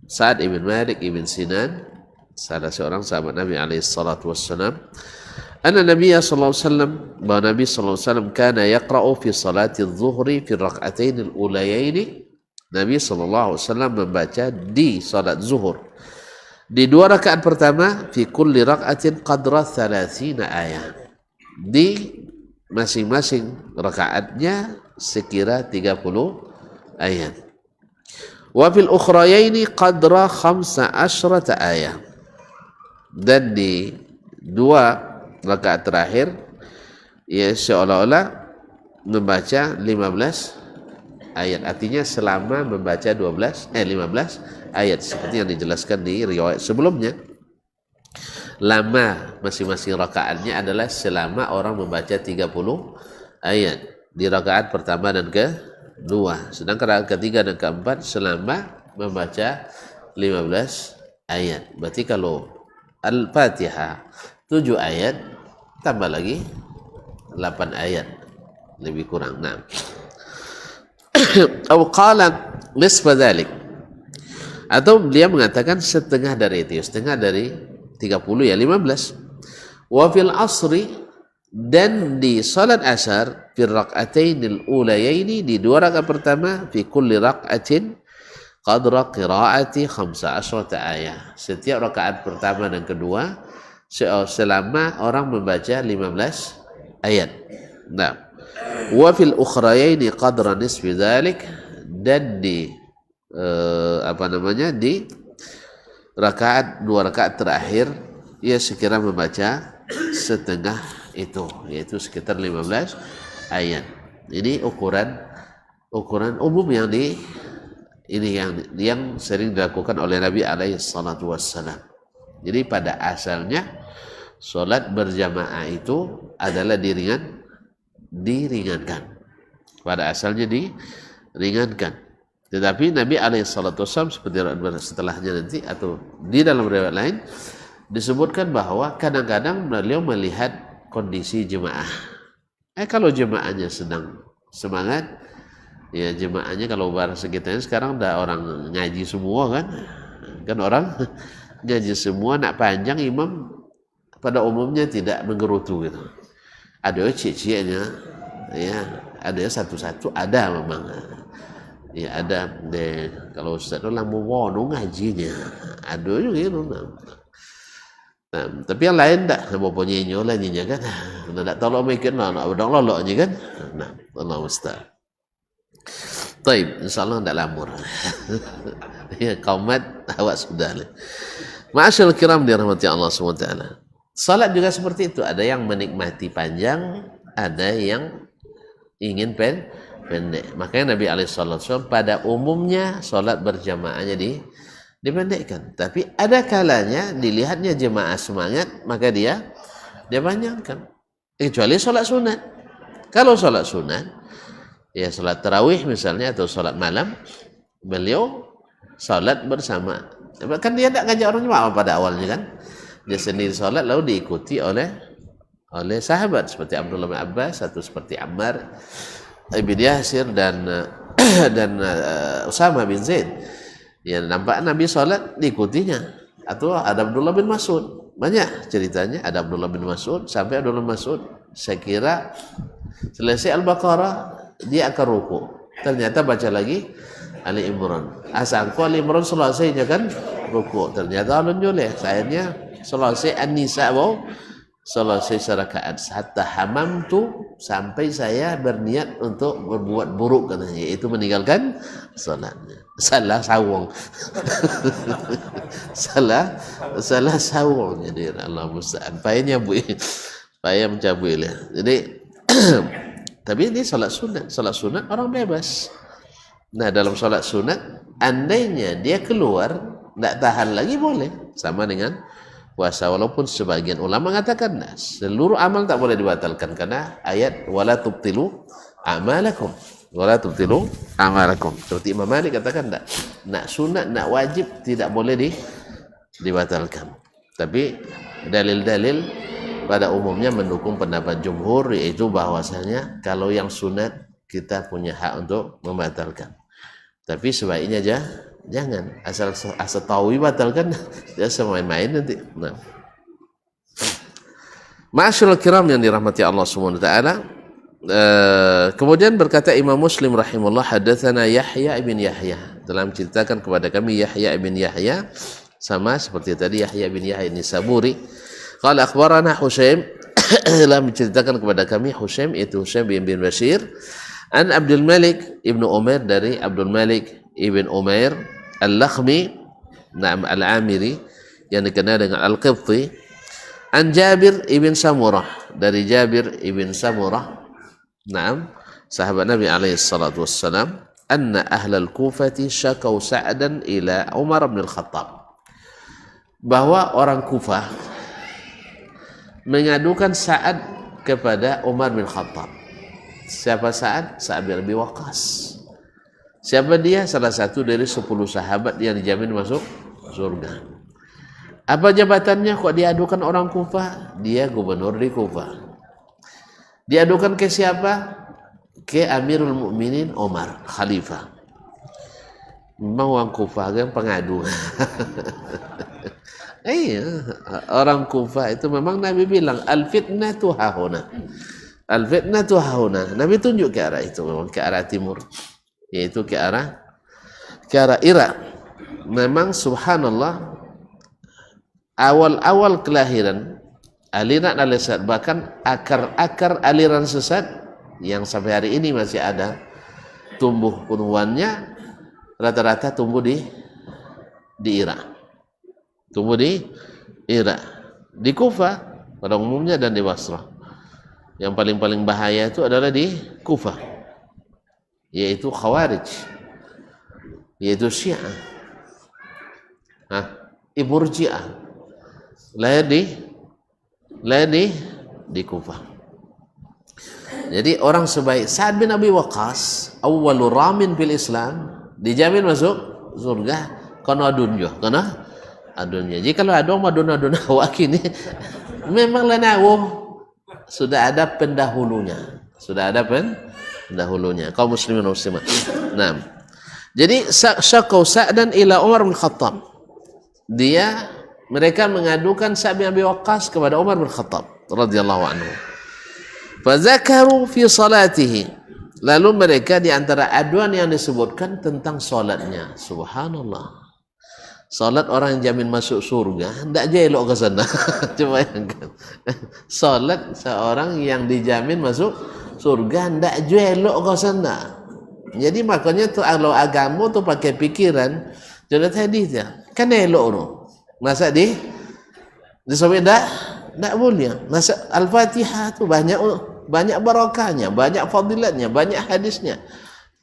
Sa'ad ibn Malik ibn Sinan, salah seorang sahabat Nabi alaihi salatu wassalam, anna Nabi sallallahu alaihi wasallam, bahwa Nabi sallallahu alaihi wasallam kana yaqra'u fi salati adh-dhuhri fi rak'atain al-ulayaini, Nabi sallallahu alaihi wasallam membaca di salat zuhur di dua rakaat pertama, fi kulli rak'atin qadra 30 ayat, di masing-masing rakaatnya sekira 30 ayat. Wa fil ukhrayaini qadra 15 ayat, dan di dua rakaat terakhir ya seolah-olah membaca 15 ayat, artinya selama membaca 15 ayat, seperti yang dijelaskan di riwayat sebelumnya. Lama masing-masing rakaatnya adalah selama orang membaca 30 ayat di rakaat pertama dan kedua, sedangkan rakaat ketiga dan keempat selama membaca 15 ayat. Berarti kalau Al-Fatihah 7 ayat tambah lagi 8 ayat lebih kurang. Nah, atau qala nisfa dzalik, atau dia mengatakan setengah dari itu, setengah dari 30 ya 15. Wa fil asri, Dan di salat asar fi rak'atainil ulayaini, di 2 rakaat pertama, fi kulli rak'atin qadra qiraati 15 ayat. Setiap rakaat pertama dan kedua selama orang membaca 15 ayat. Nah, wa fil ukhrayaini qadra nisfi dzalik, dan di di rakaat 2 rakaat terakhir ia sekira membaca setengah itu, yaitu sekitar 15 ayat. Ini ukuran umum yang yang sering dilakukan oleh Nabi alaihi salatu wassalam. Jadi pada asalnya salat berjamaah itu adalah diringankan. Pada asalnya diringankan. Tetapi Nabi alaihi salatu wassalam seperti setelahnya nanti atau di dalam riwayat lain disebutkan bahwa kadang-kadang beliau melihat kondisi jemaah. Kalau jemaahnya sedang semangat, ya jemaahnya kalau bahasa kita sekarang udah orang ngaji semua kan orang ngaji semua, nak panjang imam pada umumnya tidak menggerutu gitu. Ada cicinya, ya ada satu-satu, ada memang. Ya ada deh, kalau Ustaz itu lamu wono ngajinya, ada juga gitu. Nah, tapi yang lain tak, apa nyenyo lah nyenyo kan, nak tolong mikir nak bedang loloknya kan. Nah, Allah Ustaz. Taib, insyaallah tak lamur. Ya kaumat awak sudah. Ma'asyal kiram dirahmati Allah SWT. Salat juga seperti itu, ada yang menikmati panjang, ada yang ingin pendek. Makanya Nabi SAW pada umumnya salat berjamaahnya dipendekkan. Tapi ada kalanya dilihatnya jemaah semangat, maka dia panjangkan. Kecuali salat sunat. Kalau salat sunat, ya salat tarawih misalnya atau salat malam, beliau salat bersama. Kan dia tidak ngajak orang jemaah pada awalnya kan. Dia sendiri salat lalu diikuti oleh sahabat seperti Abdullah bin Abbas atau seperti Ammar bin Yasir dan Usama bin Zaid. Ya nampak Nabi salat diikutinya. Atau ada Abdullah bin Mas'ud. Banyak ceritanya, ada Abdullah bin Mas'ud sampai Abdullah bin Mas'ud saya kira selesai Al-Baqarah dia akan ruku. Ternyata baca lagi Ali Imran. Asangku Ali Imran selesainya kan ruku. Ternyata alun joleh. Sayangnya selesai An-Nisa selesai serakaat. Hatta hamam tu sampai saya berniat untuk berbuat buruk katanya, yaitu meninggalkan salatnya. Salah sawung. salah sawung. Jadi Allah musta'an. Payahnya payah mencabut lah. Jadi tapi ini salat sunat. Salat sunat orang bebas. Nah dalam salat sunat, andainya dia keluar tidak tahan lagi boleh, sama dengan puasa. Walaupun sebagian ulama mengatakan nah, seluruh amal tak boleh dibatalkan karena ayat wala tubtilu a'malakum. Wala tubtilu a'malakum. Seperti Imam Malik katakan tak, nak sunat, nak wajib tidak boleh dibatalkan. Tapi dalil-dalil pada umumnya mendukung pendapat jumhur, yaitu bahwasanya kalau yang sunat kita punya hak untuk membatalkan. Tapi sebaiknya jangan asal tahu batalkan, dia semain-main nanti. Nah. Ma'asyiral kiram yang dirahmati Allah Subhanahu wa taala. Kemudian berkata Imam Muslim rahimahullah, hadatsana Yahya ibn Yahya, telah menceritakan kepada kami Yahya ibn Yahya, sama seperti tadi Yahya ibn Yahya Nisaburi. Qala akhbarana Husaim, telah menceritakan kepada kami Husaim, itu Husaim bin Bashir, an Abdul Malik ibn Umair, dari Abdul Malik ibn Umair Al-Lakhmi, na'am Al-Amiri, yang dikenal dengan Al-Qibti, an Jabir ibn Samurah, dari Jabir ibn Samurah, na'am sahabat Nabi alaihi salatu wassalam, anna ahlal Kufati syakau Sa'dan ila Umar bin Al-Khattab, bahwa orang Kufah mengadukan Sa'ad kepada Umar bin Khattab. Siapa Sa'ad? Sa'ad bin Abi Waqqas. Siapa dia? Salah satu dari 10 sahabat yang dijamin masuk surga. Apa jabatannya kok diadukan orang Kufah? Dia gubernur di Kufah. Diadukan ke siapa? Ke Amirul Mukminin Umar, khalifah. Memang orang Kufah kan pengadu. Iya, orang Kufah itu memang Nabi bilang al-fitnatu hahuna. Al-fitnatu hahuna. Nabi tunjuk ke arah itu, memang ke arah timur. Yaitu ke arah Irak. Memang subhanallah awal-awal kelahiran aliran sesat, bahkan akar-akar aliran sesat yang sampai hari ini masih ada tumbuh tumbuhannya rata-rata tumbuh di Irak. Tumbuh di Irak, di Kufah pada umumnya dan di Basrah. Yang paling bahaya itu adalah di Kufah, yaitu Khawarij, yaitu Syiah, Murji'ah, lahir di Kufah. Jadi orang sebaik Sa'ad bin Abi Waqqas, awwalur ramin fil Islam, dijamin masuk surga karena adunnya. Jadi kalau ada adun awak ini memang lenawuh sudah ada pendahulunya. Kaum muslimin dan muslimat. Nah, jadi syakau Sa'dan ila Umar bin Khattab. Mereka mengadukan Sa'ad bin Abi Waqqas kepada Umar bin Khattab radhiyallahu anhu. Fazakaru fi salatihi. Lalu mereka di antara aduan yang disebutkan tentang salatnya. Subhanallah. Salat orang yang jamin masuk surga, tidak aja elok ke sana. Coba bayangkan. Salat seorang yang dijamin masuk surga, tidak aja elok ke sana. Jadi makanya tu kalau agama tu pakai pikiran, jadi hadis ya. Kan elok tu. Masa disebut tidak boleh. Masa Al-Fatihah tu banyak barakahnya, banyak fadilatnya, banyak hadisnya.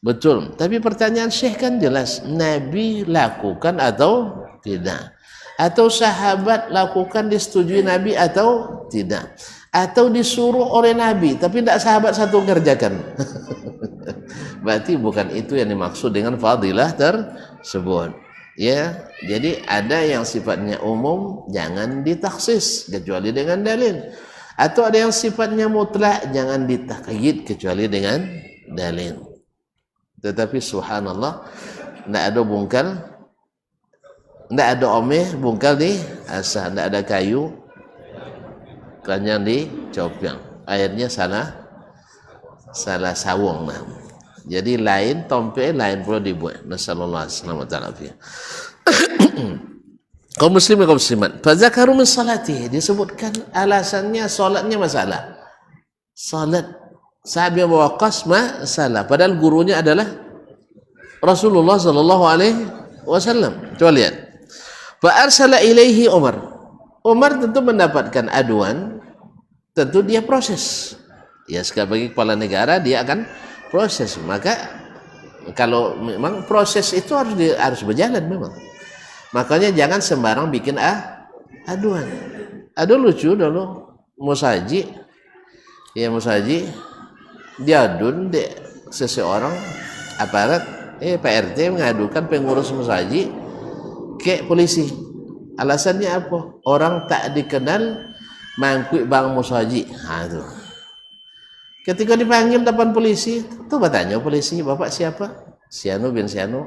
Betul. Tapi pertanyaan Syekh kan jelas, Nabi lakukan atau tidak? Atau sahabat lakukan disetujui Nabi atau tidak? Atau disuruh oleh Nabi tapi tidak sahabat satu kerjakan? Berarti bukan itu yang dimaksud dengan fadilah tersebut. Ya, jadi ada yang sifatnya umum, jangan ditaksis kecuali dengan dalil. Atau ada yang sifatnya mutlak, jangan ditakyid kecuali dengan dalil. Tetapi subhanallah, tidak ada bungkal, tidak ada omeh bungkal di asah, tidak ada kayu keranjang di copiang. Airnya salah sawung. Nah. Jadi lain tompe, lain pula dibuat. Nasallallahu alaihi wasallam. Kaum muslimin kaum muslimat. Fazakaru min salatihi, disebutkan alasannya salatnya masalah. Salat Sa'ad bin Abi Waqqas masalah, padahal gurunya adalah Rasulullah sallallahu alaihi wasallam. Coba lihat. Fa arsala ilaihi Umar. Umar tentu mendapatkan aduan, tentu dia proses. Ya, sebagai kepala negara dia akan proses. Maka kalau memang proses itu harus berjalan memang. Makanya jangan sembarang bikin aduan. Ada lucu dulu Musaji. Ya Musaji diadun seseorang aparat Pak RT mengadukan pengurus Musaji ke polisi. Alasannya apa? Orang tak dikenal mangkuk bang Musaji. Itu. Ketika dipanggil depan polisi, tuh bertanya polisi, "Bapak siapa?" "Sianu bin Sianu."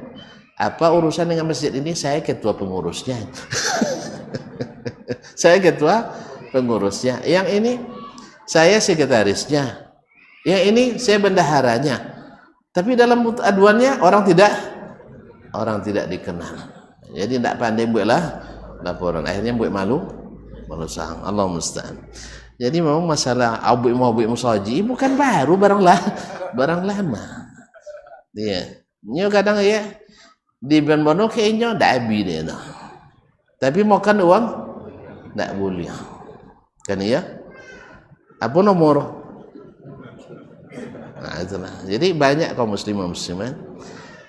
"Apa urusan dengan masjid ini?" "Saya ketua pengurusnya." "Saya ketua pengurusnya." "Yang ini saya sekretarisnya." "Yang ini saya bendaharanya." Tapi dalam aduannya orang tidak dikenal. Jadi tidak pandai buatlah laporan. Akhirnya buat malu sang. Allah musta'an. Jadi memang masalah abu musaji bukan baru, barang lama. Dia. Nyo kadang ya di Benbono kayaknya tidak habis dia. Tapi makan uang tidak boleh. Kan ya? Apa nomor? Nah, itulah. Jadi banyak kaum muslimin muslimat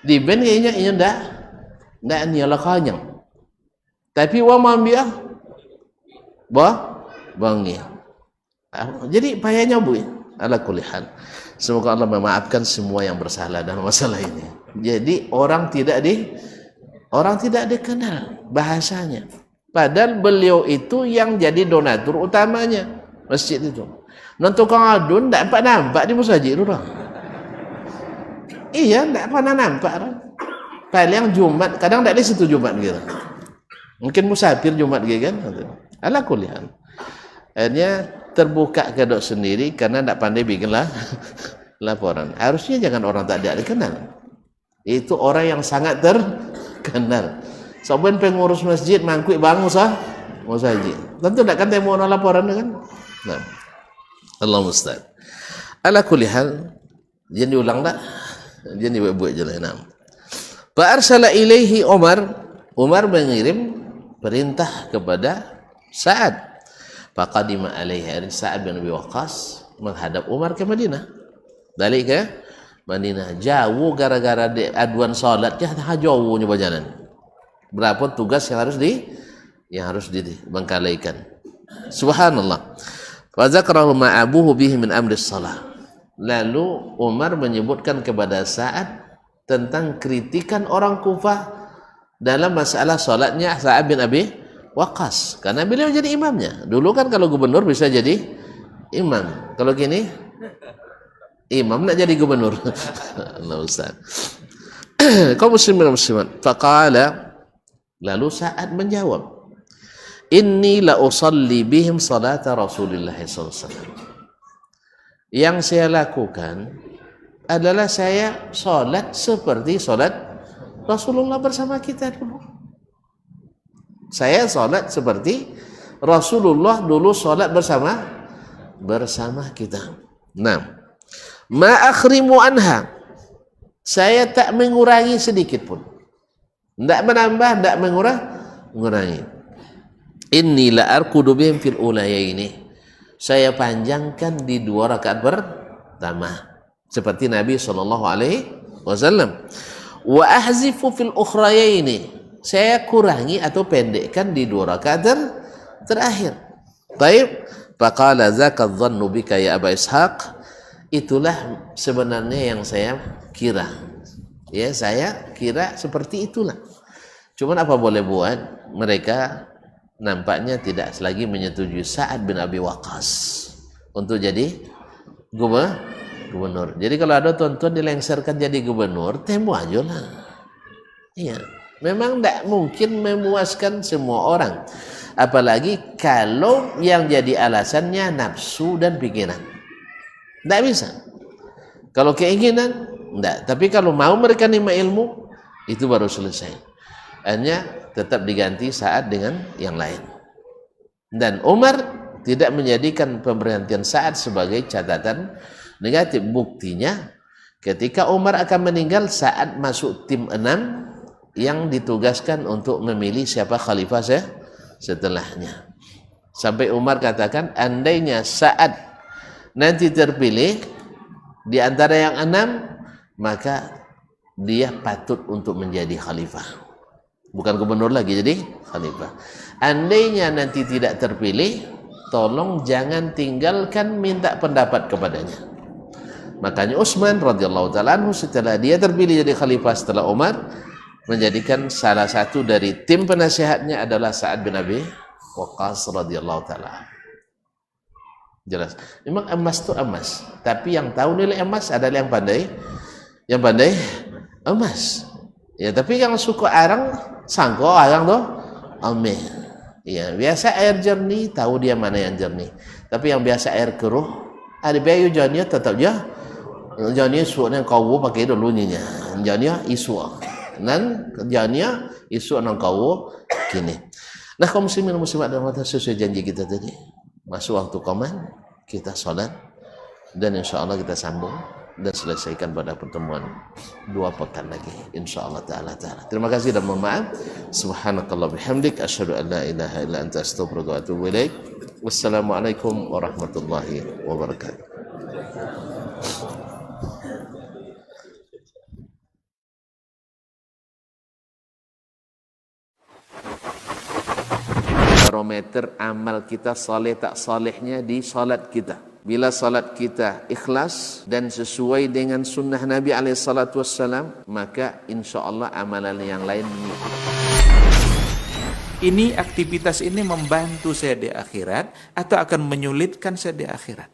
di ben kayaknya ini ndak niala kanyang. Tapi wa mambia bangi. Jadi payahnya bu ala kulli hal. Semoga Allah memaafkan semua yang bersalah dalam masalah ini. Jadi orang tidak dikenal bahasanya. Padahal beliau itu yang jadi donatur utamanya masjid itu. Non tukang adun tak nampak di musajid tu dah. Iya, tak pernah nampak dah. Paling Jumat, kadang tak ada situ Jumat gitu. Mungkin musafir Jumat gitu kan. Ala kuliah. Akhirnya terbuka kedok sendiri karena tidak pandai bikinlah laporan. Harusnya jangan orang tak ada dikenal. Itu orang yang sangat terkenal. Soben pengurus masjid mangkuk bangun mau saji. Tentu tidak kan mau laporan kan. Nah. Allah musta'an. Ala kulli hal, jangan diulang dah. Jangan dibuat je lah. Fa arsala ilaihi Umar mengirim perintah kepada Sa'ad. Faqadima alaihi Sa'ad bin Abi Waqqas menghadap Umar ke Madinah. Balik ke Madinah. Jauh gara-gara aduan salat ya jauhnya berjalan. Berapa tugas yang harus dibengkalaikan. Subhanallah. Wa zakarahu ma'abuhu bihi min amri shalah. Lalu Umar menyebutkan kepada Sa'ad tentang kritikan orang Kufah dalam masalah salatnya Sa'ad bin Abi Waqqas, karena beliau jadi imamnya. Dulu kan kalau gubernur bisa jadi imam, kalau kini imam nak jadi gubernur. Allah Ustaz. Kaum muslimin dan muslimat. Faqala, lalu Sa'ad menjawab, inni la usalli bihim salata Rasulullah sallallahu alaihi wasallam. Yang saya lakukan adalah saya salat seperti salat Rasulullah bersama kita dulu. Saya salat seperti Rasulullah dulu salat bersama kita. Nah, ma akhrimu anha. Saya tak mengurangi sedikit pun. Tidak menambah, tidak mengurangi. Inni la arkudu bihim fil ulayaini. Saya panjangkan di 2 rakaat pertama seperti Nabi sallallahu alaihi wasallam. Wa ahzifu fil ukhrayaini. Saya kurangi atau pendekkan di 2 rakaat terakhir. Baik, faqala zaka dhannu bika ya Aba Ishaq. Itulah sebenarnya yang saya kira. Ya, saya kira seperti itulah. Cuman apa boleh buat, mereka nampaknya tidak lagi menyetujui Sa'ad bin Abi Waqqas untuk jadi gubernur. Jadi kalau ada tuan-tuan dilengsarkan jadi gubernur, temu aja lah. Iya, memang tidak mungkin memuaskan semua orang. Apalagi kalau yang jadi alasannya nafsu dan pikiran. Tidak bisa. Kalau keinginan, tidak. Tapi kalau mau mereka nerima ilmu, itu baru selesai. Hanya tetap diganti Sa'ad dengan yang lain. Dan Umar tidak menjadikan pemberhentian Sa'ad sebagai catatan negatif. Buktinya ketika Umar akan meninggal, Sa'ad masuk tim 6 yang ditugaskan untuk memilih siapa khalifah setelahnya. Sampai Umar katakan, andainya Sa'ad nanti terpilih di antara yang 6, maka dia patut untuk menjadi khalifah. Bukan gubernur lagi, jadi khalifah. Andainya nanti tidak terpilih, tolong jangan tinggalkan minta pendapat kepadanya. Makanya Utsman radhiyallahu taala anhu setelah dia terpilih jadi khalifah setelah Umar, menjadikan salah satu dari tim penasihatnya adalah Sa'ad bin Abi Waqqas radhiyallahu taala. Jelas. Memang emas itu emas, tapi yang tahu nilai emas adalah yang pandai emas. Ya, tapi yang suka arang sangko arang tuh amin. Ya, biasa air jernih tahu dia mana yang jernih. Tapi yang biasa air keruh, ada bayu jernih tetap dia jernih suaknya kau pakai dulu nya. Jernih isu. Nan jernih isu nang kau kini. Nah, kaum muslimin dan muslimat dan sesuai janji kita tadi. Masuk waktu qoman, kita salat dan insyaallah kita sambung dan selesaikan pada pertemuan 2 pekan lagi insyaallah taala. Terima kasih dan mohon maaf. Subhanakallah bihamdik asyhadu an la ilaha illa anta astaghfiruka wa atubu ilaik. Wassalamualaikum warahmatullahi wabarakatuh. Barometer amal kita saleh tak salehnya di salat kita. Bila salat kita ikhlas dan sesuai dengan sunnah Nabi SAW, maka insya Allah amalan yang lain mengikut. Ini aktivitas ini membantu saya di akhirat atau akan menyulitkan saya di akhirat.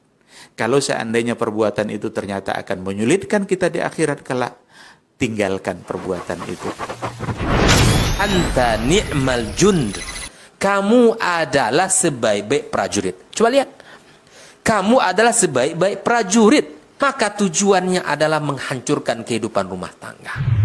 Kalau seandainya perbuatan itu ternyata akan menyulitkan kita di akhirat kelak, tinggalkan perbuatan itu. anta ni'mal jund. Kamu adalah sebaik-baik prajurit. Coba lihat. Kamu adalah sebaik-baik prajurit. Maka tujuannya adalah menghancurkan kehidupan rumah tangga.